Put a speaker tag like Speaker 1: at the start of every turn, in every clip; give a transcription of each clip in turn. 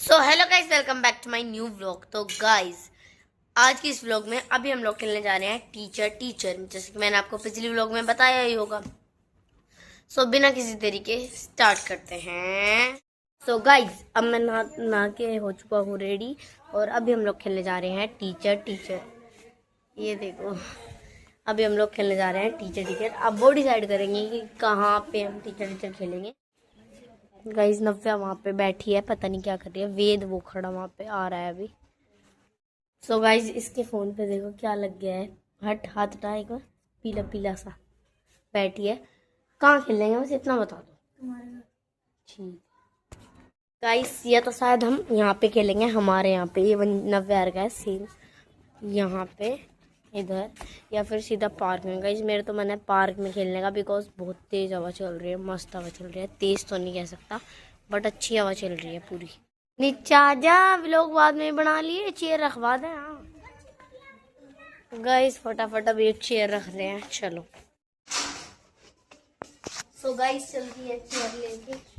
Speaker 1: So hello guys, welcome back to my new vlog. तो guys आज की इस व्लॉग में अभी हम लोग खेलने जा रहे हैं टीचर टीचर, जैसे कि मैंने आपको पिछली व्लॉग में बताया ही होगा। सो बिना किसी तरीके स्टार्ट करते हैं। सो गाइज अब मैं नहा के हो चुका हूँ रेडी, और अभी हम लोग खेलने जा रहे हैं टीचर टीचर। ये देखो, अभी हम लोग खेलने जा रहे हैं टीचर टीचर। अब वो डिसाइड करेंगे कि कहाँ पे हम टीचर टीचर खेलेंगे। गाइज नव्या वहाँ पे बैठी है, पता नहीं क्या कर रही है। वेद वो खड़ा वहाँ पे आ रहा है अभी। सो गाइज इसके फोन पे देखो क्या लग गया है। हट, हाथ हटा एक बार। पीला पीला सा बैठी है। कहाँ खेलेंगे बस इतना बता दो। ठीक गाइस, या तो शायद हम यहाँ पे खेलेंगे, हमारे यहाँ पे। ये नव्या का है सीन यहाँ पे, इधर, या फिर सीधा पार्क में। गाइस मेरे तो मन है पार्क में खेलने का, बिकॉज बहुत तेज हवा चल रही है, मस्त हवा चल रही है। तेज तो नहीं कह सकता, बट अच्छी हवा चल रही है पूरी। नीचे आजा, लोग बाद में बना लिए, चेयर रखवा दे। हाँ गाइस फटाफट अभी एक चेयर रख रहे हैं, चलो। सो गाइस चलती है चेयर लेके।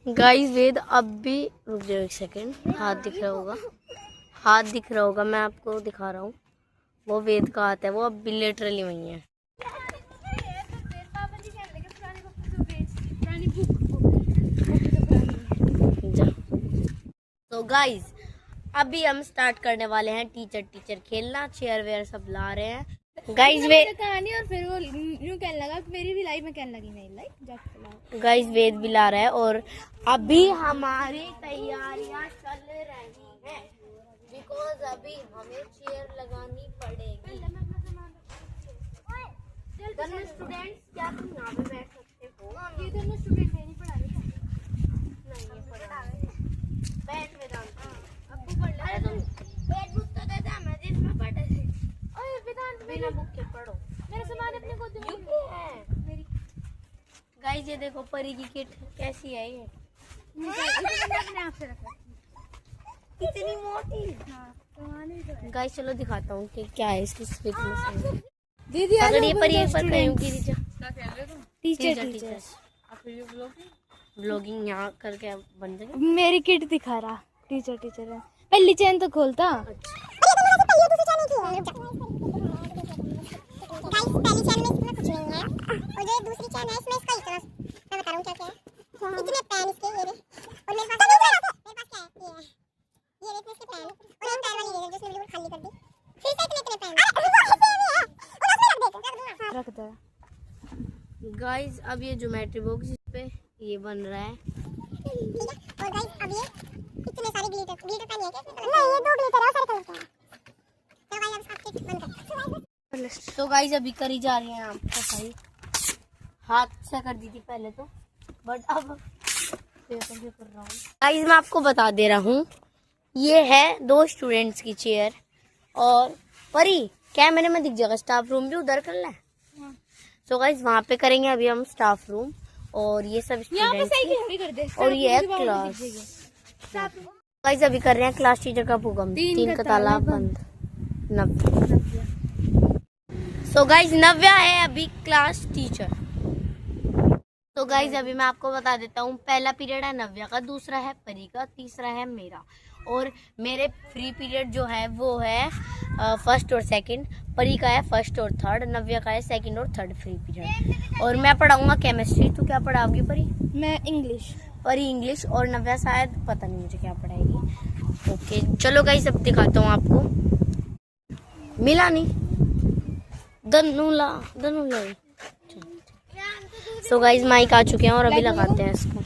Speaker 1: गाइस वेद अब भी, रुक जाओ एक सेकेंड। हाथ दिख रहा होगा, हाथ दिख रहा होगा, मैं आपको दिखा रहा हूँ। वो वेद का हाथ है, वो अब भी लिटरली वही है। तो गाइस अभी हम स्टार्ट करने वाले हैं टीचर टीचर खेलना। चेयर वेयर सब ला रहे हैं गाइस।
Speaker 2: कहानी और फिर वो यूं कहने लगा कि मेरी भी लाइफ में कहने लगी मेरी लाइफ।
Speaker 1: गाइस वेद भी ला रहा है, और अभी हमारी तैयारियां चल रही हैं, बिकॉज अभी हमें चेयर लगानी पड़ेगी। दोनों स्टूडेंट्स, क्या तुम यहाँ पे बैठ सकते हो?
Speaker 2: ये दोनों स्टूडेंट नहीं पढ़ा रहे हैं।
Speaker 1: नहीं ये पढ़ा रहे हैं। बैठ वेदांत, अब तू पढ़ ले। अरे तुम एक बुक तो दे दे हमें जिसमें पढ़े थे।
Speaker 2: ओए वेदांत,
Speaker 1: बिना बुक के पढ़ो।
Speaker 2: मेरा सामान अपने को दो।
Speaker 1: है
Speaker 2: मेरी
Speaker 1: गाइस ये देखो परी की किट कैसी है। ये
Speaker 2: अपने आप से रखा।
Speaker 1: कितनी मोटी।
Speaker 2: हाँ सामान भी तो है।
Speaker 1: गाइस चलो दिखाता हूँ कि क्या है इसकी फिटनेस।
Speaker 2: दीदी
Speaker 1: पकड़िए पर ये पर कहीं गिरी जा।
Speaker 2: टीचर टीचर
Speaker 1: व्लॉगिंग यहाँ करके बन जाएगा।
Speaker 2: मेरी किट दिखा रहा। टीचर टीचर है, पहली चैन तो खोलता।
Speaker 3: पहली चैन में इसमें कुछ नहीं है, और जो दूसरी चैन है इसमें इसका इतना मैं बता रहा हूँ क्या क्या है। इतने पेन इसके ये रे, और मेरे पास क्या है, ये रे इसके पेन, और एक पेन वाली रेजर जो उसने बिल्कुल खाली कर दी। फिर से इतने पेन
Speaker 2: रख दे।
Speaker 1: गाइस अब ये ज्योमेट्री बॉक्स इस पे ये बन रहा है।
Speaker 3: और गाइस अब ये इतने सारे ग्लिटर पेन है क्या? नहीं ये दो ग्लिटर है और सारे कलर के हैं। तो गाइस अब इसका किट बंद कर।
Speaker 1: तो गाइस अभी करी जा रही है आपको सही। हाथ से कर दी थी पहले तो, बट अब पेपर भी कर रहा हूँ। गाइस मैं आपको बता दे रहा हूँ, ये है दो स्टूडेंट्स की चेयर। और परी कैमरे में दिख जाएगा, स्टाफ रूम भी उधर कर ले। तो गाइस वहाँ पे करेंगे अभी हम स्टाफ रूम, और ये सब स्टूडेंट्स, और ये है क्लास। गाइस अभी कर रहे हैं क्लास टीचर का भूकंप। 3 का ताला बंद। नव्या। सो गाइस नव्या है अभी क्लास टीचर। तो गाइस अभी मैं आपको बता देता हूँ, पहला पीरियड है नव्या का, दूसरा है परी का, तीसरा है मेरा। और मेरे फ्री पीरियड जो है वो है फर्स्ट और सेकंड। परी का है फर्स्ट और थर्ड। नव्या का है सेकंड और थर्ड फ्री पीरियड। और मैं पढ़ाऊंगा केमिस्ट्री। तू क्या पढ़ाओगी परी?
Speaker 2: मैं इंग्लिश।
Speaker 1: परी इंग्लिश, और नव्या शायद पता नहीं मुझे क्या पढ़ाएगी। ओके चलो गाइस अब दिखाता हूँ आपको। मिला नहीं दनुला। सो गाइस माइक आ चुके हैं, और अभी लगाते हैं इसको।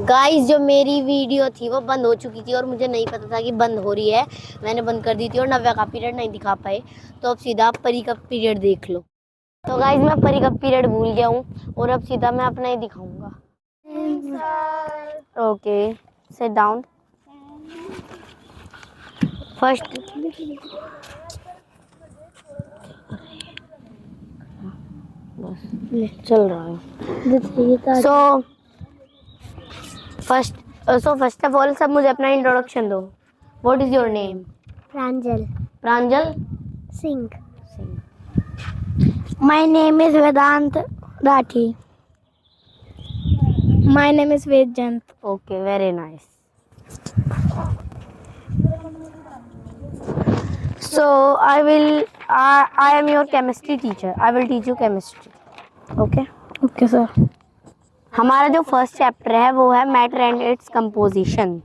Speaker 1: गाइस जो मेरी वीडियो थी वो बंद हो चुकी थी, और मुझे नहीं पता था कि बंद हो रही है। मैंने बंद कर दी थी, और नव्या का पीरियड नहीं दिखा पाए, तो अब सीधा परी का पीरियड देख लो। तो गाइस मैं परी का पीरियड भूल गया हूँ, और अब सीधा मैं अपना ही दिखाऊंगा। Okay sit down. फर्स्ट चल रहा है। सो फर्स्ट ऑफ ऑल सब मुझे अपना इंट्रोडक्शन दो। What is your name?
Speaker 3: Pranjal
Speaker 1: Pranjal
Speaker 3: Singh. My name is Vedant Rathi. My name is Vedjant.
Speaker 1: Okay, very nice. So I am your chemistry teacher. I will teach you chemistry. Okay?
Speaker 3: Okay, sir.
Speaker 1: हमारा जो first chapter है वो है matter and its composition.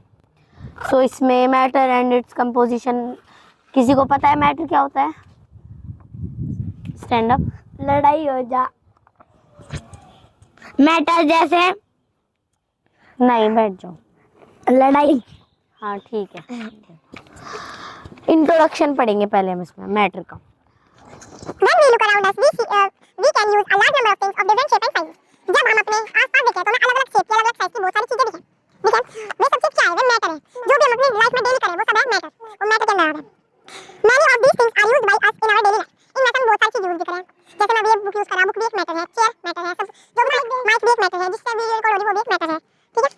Speaker 1: सो इसमें matter and its composition, किसी को पता है मैटर क्या होता है? Stand up.
Speaker 3: लड़ाई हो जा. मैटर जैसे
Speaker 1: नहीं, बैठ जाओ.
Speaker 3: लड़ाई.
Speaker 1: हाँ ठीक है. इंट्रोडक्शन पढ़ेंगे पहले हम इसमें मैटर का.
Speaker 3: When we look around us, we can use a large number of things of different shape and size. जब हम अपने आसपास देखें तो हमें अलग-अलग शेप की, अलग-अलग साइज की बहुत सारी चीजें दिखें. ठीक है? वे सब चीज क्या है? वे मैटर है. जो भी हम अपनी लाइफ में डेली करें वो सब है मैटर. वो मैटर के अंदर आता है. Many of these things are used by us in our daily life. इनमें हम बहुत सारी चीज यूज भी करें. जैसे मैं अभी बुक यूज कर रहा हूं, बुक भी एक मैटर है, चेयर मैटर है, सब जो भी माइक भी एक मैटर है, जिससे वीडियो रिकॉर्ड हो रही है वो भी एक मैटर है. ठीक है?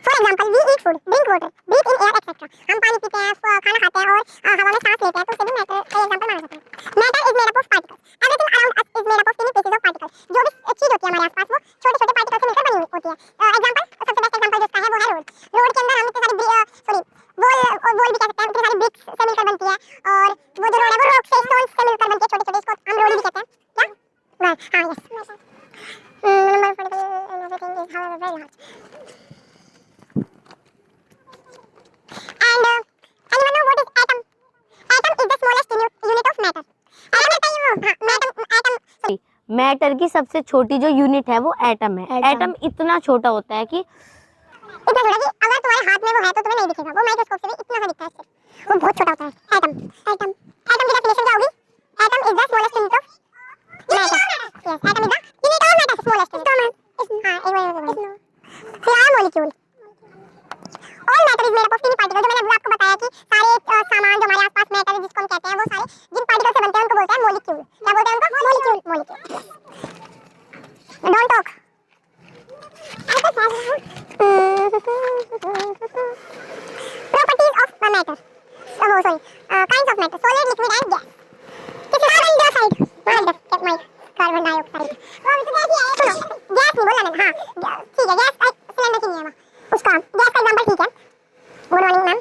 Speaker 3: For example, we eat food, drink water, breathe in air, etc. हम पानी पीते हैं, खाना खाते हैं और हवा में सांस लेते हैं, तो उसे भी मैटर का एग्जांपल माना जाता है. Matter is made up of particles. Everything around us is made up of tiny pieces of particles. जो भी चीज होती है हमारे आसपास वो छोटे-छोटे पार्टिकल से मिलकर बनी होती है. एग्जांपल, सबसे बेस्ट एग्जांपल जिसका है वो है रोड. रोड के अंदर हम इतने सारे वॉल भी कह सकते हैं, इतनी सारी ब्रिक्स से मिलकर बनती है. और वो जो रोड है वो रॉक से, स्टोन्स से मिलकर बनती है, छोटे-छोटे. इसको हम रोड भी कहते हैं. क्या? हाँ, yes. Number 40 everything is however very large. And anyone know what is atom? Atom is the smallest unit of matter.
Speaker 1: Matter की सबसे छोटी जो यूनिट है वो एटम है. एटम इतना छोटा होता है कि
Speaker 3: इतना छोटा कि अगर तुम्हारे हाथ में वो है तो तुम्हें नहीं दिखेगा. वो माइक्रोस्कोप से भी इतना सा दिखता है. सिर्फ वो बहुत छोटा होता है. एटम की डेफिनेशन क्या होगी? Atom is the smallest unit of matter. Yes, atom is the unit of matter, smallest unit. हां, एक बार फिर molecule. All matter is made up of टिनी particles. जो मैंने अभी आपको बताया कि सारे सामान जो हमारे आसपास मैटर है जिसको हम कहते हैं वो सारे जिन पार्टिकल से बनते हैं उनको बोलते हैं मॉलिक्यूल. क्या बोलते हैं उनको? Molecule. Don't talk. Properties of matter. Kinds of matter. Solid, liquid and gas. Carbon dioxide. Carbon dioxide. Gas नहीं बोला मैंने. हाँ ठीक है, गैस सिलेंडर की नहीं है उसका. गैस का एग्जांपल ठीक है. Good morning ma'am.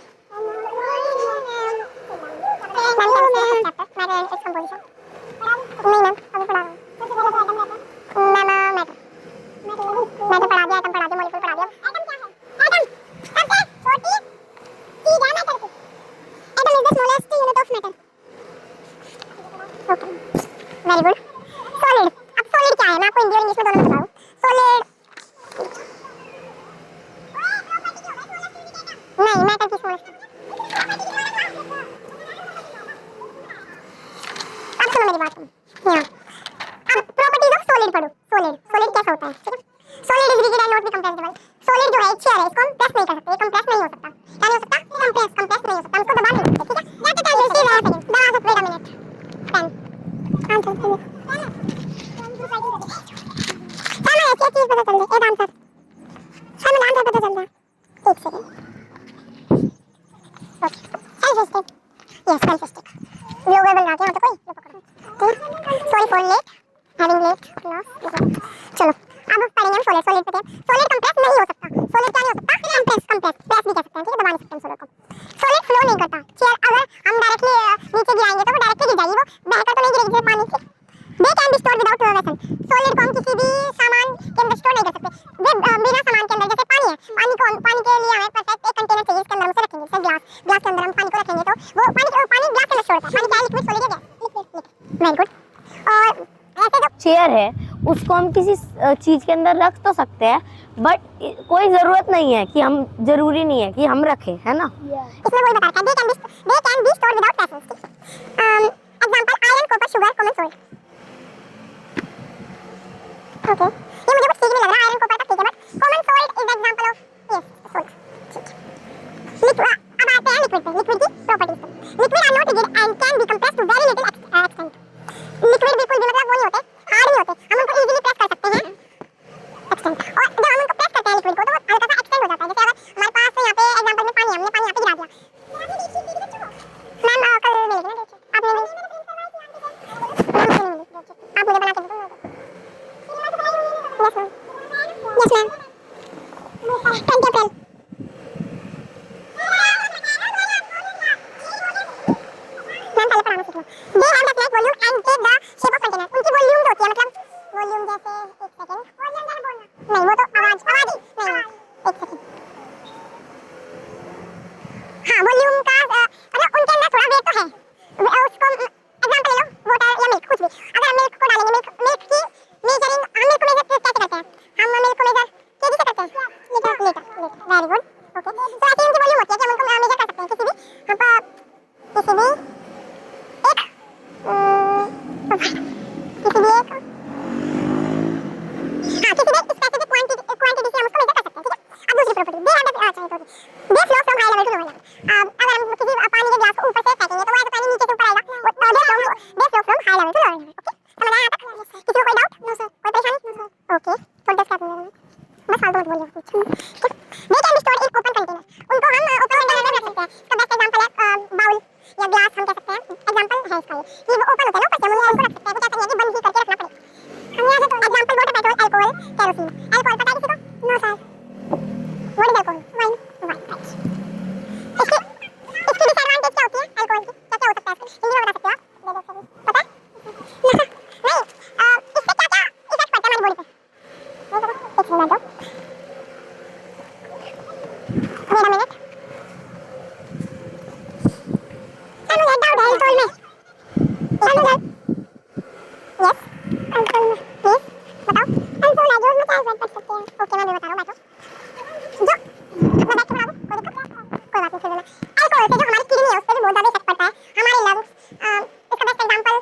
Speaker 3: Matter and its composition. नहीं मैम, अभी पढ़ा रहा हूँ. मैटर पढ़ा दिया, एटम पढ़ा दिया, मॉलिक्यूल पढ़ा दिया. एटम क्या है? एटम सबसे छोटी चीज है मैटर की. Atom is the smallest unit of matter. Okay, very good. Solid. अब सॉलिड क्या है? मैं आपको हिंदी और इंग्लिश में दोनों में बताऊं. सॉलिड नहीं, मैटर की स्मॉलेस्ट. अब सुनो मेरी बात. यहाँ अब प्रॉपर्टीज ऑफ सॉलिड पढ़ो. सॉलिड कैसा होता है? ठीक है. Solid is rigid and not be compressible. Solid जो है एक चेयर है, इसको हम प्रेस नहीं कर सकते. ये कंप्रेस नहीं हो सकता. क्या नहीं हो सकता? कंप्रेस नहीं हो सकता. हमको दबा नहीं सकते. ठीक है. या तो कैसे स्टिल है सेकंड. दबा सकते. Wait a minute. 10 आंसर चलो. चलो एक चीज पता चल गई. एक आंसर. चलो आंसर पता चल गया. एक second. Okay. Self stick. Yes, self stick. Global बना के मतलब कोई sorry for late having late loss. चलो अब पढ़ेंगे हम सॉलिड पे. सॉलिड कंप्रेस नहीं हो सकता. सॉलिड क्या नहीं हो सकता? कंप्रेस भी कह सकते हैं. ठीक है, दबा नहीं सकते हम सॉलिड को. सॉलिड फ्लो नहीं करता. चेयर अगर हम डायरेक्टली नीचे गिराएंगे तो वो डायरेक्टली गिर जाएगी. वो बहकर तो नहीं गिरेगी जैसे पानी से. They can be stored without वेसन. सॉलिड को हम किसी भी सामान के अंदर स्टोर नहीं कर सकते. वे बिना सामान के अंदर, जैसे पानी है, पानी के लिए हमें परफेक्ट एक कंटेनर चाहिए. इसके अंदर हम उसे रखेंगे. जैसे ग्लास के अंदर हम पानी को रखेंगे तो वो पानी ग्लास के अंदर स्टोर होता है. पानी क्या है? लिक्विड, सॉलिड या गैस? Very good. और ऐसे जो
Speaker 1: चेयर है उसको हम किसी चीज के अंदर रख तो सकते हैं, बट कोई जरूरत नहीं है कि हम, जरूरी नहीं है कि हम रखें, है ना.
Speaker 3: इसमें वही बता रखा है. They can be stored without vessels. Example iron, copper, sugar, common salt. Okay, ये मुझे कुछ ठीक नहीं लग रहा. आयरन, कॉपर का ठीक है, but common salt is example of yes salt. Liquid. अब आते हैं लिक्विड पे. लिक्विड की प्रॉपर्टीज पे. Liquid are not rigid and can be compressed to very little extent. Liquid बिल्कुल भी मतलब वो नहीं होते, हार्ड नहीं होते. हम उनको इजीली प्रेस कर सकते हैं एक्सटेंट. और जब हम उनको प्रेस करते हैं लिक्विड को तो वो हल्का सा एक्सटेंड हो जाता है. जैसे अगर हमारे पास यहाँ पे एग्जांपल में पानी है, हमने पानी यहाँ पे गिरा दिया. मैम कल मिलेगी ना. आपने आप मुझे बना के दो। Yes ma'am, yes ma'am. 20 अप्रैल। मैम पहले पढ़ाना सीखना। They have the flat volume and take the shape of container. उनकी वॉल्यूम जो होती है, मतलब वॉल्यूम जैसे, एक सेकंड, वॉल्यूम जरा बोलना नहीं, वो तो आवाज ही नहीं, एक सेकंड। हाँ, वॉल्यूम का मतलब उनके अंदर थोड़ा वेट तो है। उसको एग्जांपल ले लो, वाटर या मिल्क, कुछ भी। अगर हम मिल्क को डालेंगे, मिल्क की मेजरिंग, हम मिल्क को मेजर कैसे करते हैं? हम मिल्क को मेजर केजी से करते हैं, लीटर। Very good, okay. तो ऐसे उनकी वॉल्यूम होती है कि हम उनको मेजर कर सकते हैं किसी भी एक हाँ, किसी भी स्पेसिफिक क्वांटिटी से हम उसको मेजर कर सकते हैं, ठीक है। अब दूसरी property, they have the they flow from high level to lower level. अगर हम किसी पानी के ग्लास को ऊपर से फेंकेंगे तो वो ऐसे पानी नीचे से ऊपर आएगा। They flow from high level to lower level, okay. समझ आया तक? किसी को कोई डाउट? No sir. कोई परेशानी? No sir. ओके, थोड़ा दस का बस फालतू मत बोलिए। They can be stored in open container. उनको हम ओपन कंटेनर में रख सकते हैं। इसका बेस्ट एग्जांपल है बाउल या ग्लास, हम कह सकते हैं। एग्जांपल है इसका ये वो ओपन होता है ना, ऊपर से हम इसको रख सकते हैं। कुछ ऐसा नहीं है कि बंद ही करके रखना पड़ेगा। हम यहाँ से example water, petrol, alcohol, kerosene. Alcohol पता है किसी को? No sir. What is alcohol? Wine, right. इसकी डिसएडवांटेज क्या होती है अल्कोहल की? क्या हो सकता है इसका? हिंदी में बता सकते हो आप? पता है? नहीं, इससे क्या इफेक्ट पड़ता है हमारी बॉडी पे? एक मिनट दो, वेट अ मिनट। मुझे डाउट है अल्कोहल में। यस, अल्कोहल में प्लीज बताओ। अल्कोहल है जो उसमें क्या इफेक्ट पड़ सकते हैं? ओके, मैं भी बता रहा हूँ, बैठो। जो मैं बैठ के बता दूँ, कोई दिक्कत? कोई बात नहीं, फिर अल्कोहल से जो हमारी किडनी है उस पर भी बहुत ज़्यादा इफेक्ट पड़ता है। हमारे लंग्स, इसका बेस्ट एग्जांपल,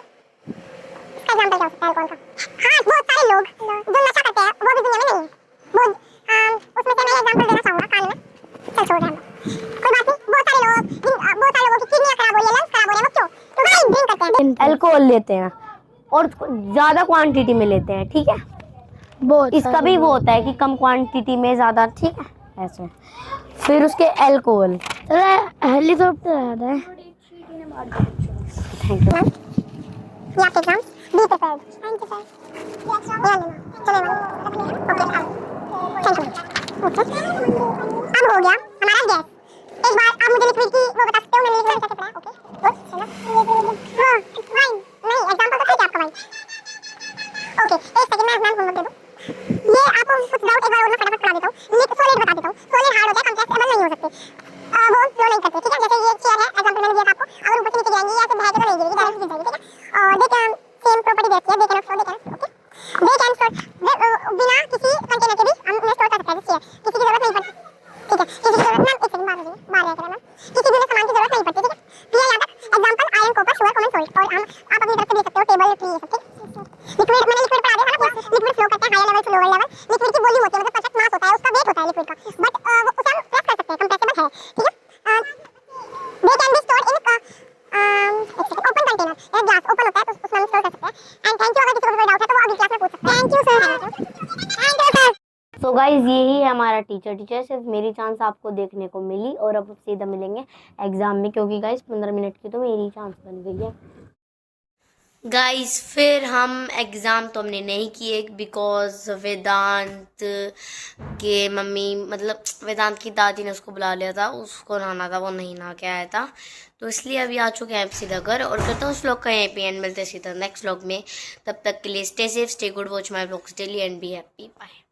Speaker 3: इसका एग्जांपल क्या हो सकता है अल्कोहल का? हाँ, बहुत सारे लोग जो नशा करते हैं वो भी दुनिया में नहीं है। बहुत उसमें से मैं एग्जांपल देना चाहूँगा कान में। चल छोड़ रहे हैं, कोई बात नहीं। बहुत सारे लोगों की किडनियाँ खराब हो रही है, लंग्स खराब हो रहे हैं, वो क्यों? तो भाई ड्रिंक करते हैं,
Speaker 1: अल्कोहल लेते हैं और ज्यादा क्वांटिटी में लेते हैं, ठीक है।
Speaker 2: बहुत
Speaker 1: इसका भी वो होता है कि कम क्वांटिटी में ज्यादा, ठीक है, ऐसे। फिर उसके अल्कोहल,
Speaker 2: हेलीकॉप्टर आ रहा है।
Speaker 1: Thank you.
Speaker 3: या फिर exams be prepared. Thank you sir. चले ओके, थैंक यू। ओके, अब हो गया हमारा गैस। एक बार आप मुझे लिक्विड की वो बता सकते हो? मैंने लिक्विड कैसे पढ़ा? ओके, गुड, चलो। हाँ, वाइन नहीं, एग्जांपल तो ठीक है आपका वाइन। ओके, एक सेकंड में मैम होमवर्क दे दूं। ये आपको कुछ डाउट एक बार और मैं फटाफट पढ़ा देता हूँ। सॉलिड बता देता हूँ। सॉलिड हार्ड होता है, कंप्रेसिबल नहीं हो सकते, वो फ्लो नहीं करते, ठीक है। जैसे ये चेयर है, एग्जांपल मैंने दिया था आपको। अगर ऊपर से नीचे गिराएंगे या फिर बह के तो नहीं गिरेगी, डायरेक्ट गिर जाएगी, ठीक है। और दे कैन सेम प्रॉपर्टी देती है, they can flow, they can, okay. They can store बिना किसी कंटेनर के भी हम स्टोर कर सकते हैं, चेयर किसी की जरूरत नहीं पड़ती, ठीक है। किसी की जरूरत मैम, एक सेकंड बाहर रह मैम, किसी भी सामान की जरूरत नहीं पड़ती, ठीक है। क्लियर यहाँ तक? Example iron, copper, sugar, common salt. और हम आप अपनी तरफ से दे सकते हो टेबल, ट्री, ये सब, ठीक। लिक्विड मैंने लिक्विड पढ़ा दिया था ना, लिक्विड फ्लो करते हैं higher level to lower level. Liquid की वॉल्यूम होती है, मतलब परफेक्ट मास होता है, उसका वेट होता है लिक्विड का, बट उसे हम प्रेस कर सकते हैं, कंप्रेसिबल है, ठीक है। They can be stored in open container. Glass open होता है तो उसमें हम स्टोर कर सकते हैं। And thank you. अगर किसी को कोई डाउट है तो वो अगली क्लास में पूछ सकते हैं। Thank you sir. Thank you sir.
Speaker 1: तो गाइज यही है हमारा टीचर। सिर्फ मेरी चांस आपको देखने को मिली और अब सीधा मिलेंगे एग्जाम में, क्योंकि गाइज 15 मिनट की तो मेरी चांस बन गई है। गाइस फिर हम एग्ज़ाम तो हमने नहीं किए बिकॉज वेदांत के मम्मी, मतलब वेदांत की दादी ने उसको बुला लिया था, उसको नहाना था, वो नहीं नहा के आया था, तो इसलिए अभी आ चुके हैं सीधा घर। और करते हैं उस व्लॉग का यहीं पे एंड, मिलते हैं सीधा नेक्स्ट व्लॉग में। तब तक के लिए stay safe, stay good, watch my vlogs daily and be happy. Bye.